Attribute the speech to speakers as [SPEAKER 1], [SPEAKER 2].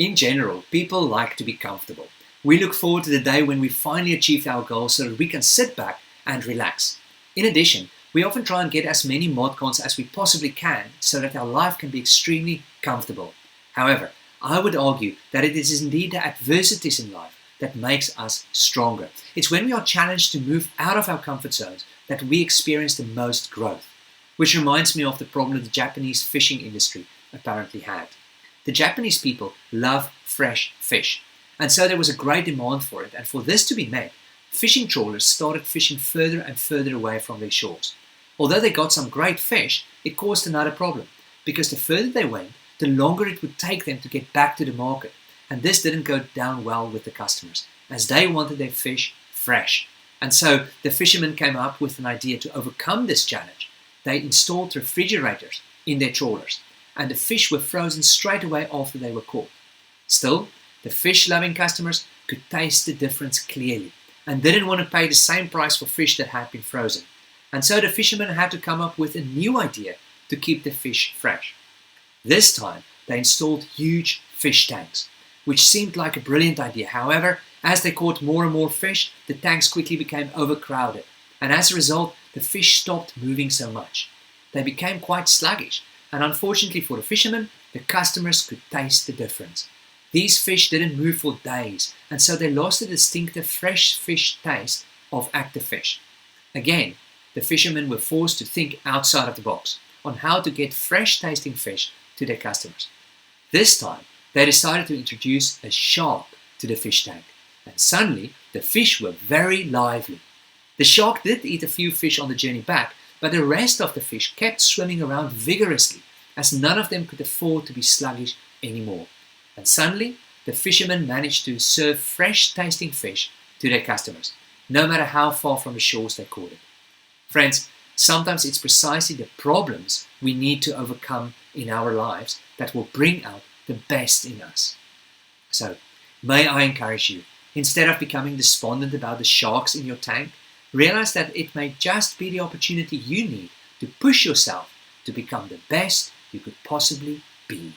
[SPEAKER 1] In general, people like to be comfortable. We look forward to the day when we finally achieve our goals so that we can sit back and relax. In addition, we often try and get as many modcons as we possibly can so that our life can be extremely comfortable. However, I would argue that it is indeed the adversities in life that makes us stronger. It's when we are challenged to move out of our comfort zones that we experience the most growth. Which reminds me of the problem the Japanese fishing industry apparently had. The Japanese people love fresh fish, and so there was a great demand for it, and for this to be met, fishing trawlers started fishing further and further away from their shores. Although they got some great fish, it caused another problem, because the further they went, the longer it would take them to get back to the market, and this didn't go down well with the customers, as they wanted their fish fresh. And so the fishermen came up with an idea to overcome this challenge. They installed refrigerators in their trawlers, and the fish were frozen straight away after they were caught. Still, the fish-loving customers could taste the difference clearly, and didn't want to pay the same price for fish that had been frozen. And so the fishermen had to come up with a new idea to keep the fish fresh. This time, they installed huge fish tanks, which seemed like a brilliant idea. However, as they caught more and more fish, the tanks quickly became overcrowded, and as a result, the fish stopped moving so much. They became quite sluggish, and unfortunately for the fishermen, the customers could taste the difference. These fish didn't move for days, and so they lost the distinctive fresh fish taste of active fish. Again, the fishermen were forced to think outside of the box on how to get fresh tasting fish to their customers. This time, they decided to introduce a shark to the fish tank, and suddenly the fish were very lively. The shark did eat a few fish on the journey back, but the rest of the fish kept swimming around vigorously, as none of them could afford to be sluggish anymore. And suddenly, the fishermen managed to serve fresh tasting fish to their customers, no matter how far from the shores they caught it. Friends, sometimes it's precisely the problems we need to overcome in our lives that will bring out the best in us. So, may I encourage you, instead of becoming despondent about the sharks in your tank, realize that it may just be the opportunity you need to push yourself to become the best you could possibly be.